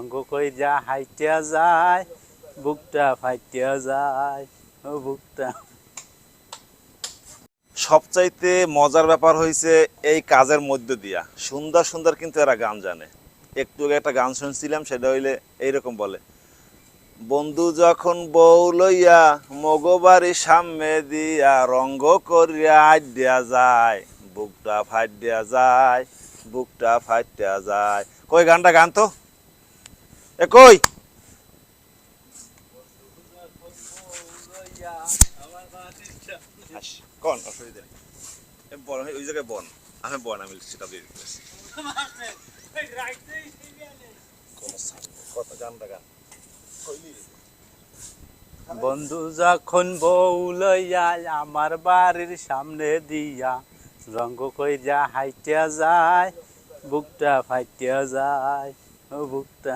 রঙ্গ কইরা হাইটা যায়, বুকটা ফাইটা যায়, ও বুকটা। সবচাইতে মজার ব্যাপার হয়েছে এই কাজের মধ্য দিয়া সুন্দর সুন্দর কিন্তু এরা গান জানে। একটু আগে একটা গান শুনছিলাম, সেটা হইলে এইরকম বলে, বন্ধু যখন বউ লইয়া মগবাড়ি সামনে দিয়া রঙ্গ করিয়া আড্ডিয়া যায়, বুকটা ফাইটিয়া যায়, বুকটা ফাইটিয়া যায়। কই গানটা গান তো, এ কই? কোন অসুবিধা নেই, বন ওই জায়গায় বন, আমি বন, আমি সেটা দিয়ে দিতেছি। কত গানটা গান বন্ধু যখন বউ লইয়া আমার বাড়ির সামনে দিয়া রঙ্গ কইরা হাইটা যায়, বুকটা ফাইটা যায়, ও বুকটা।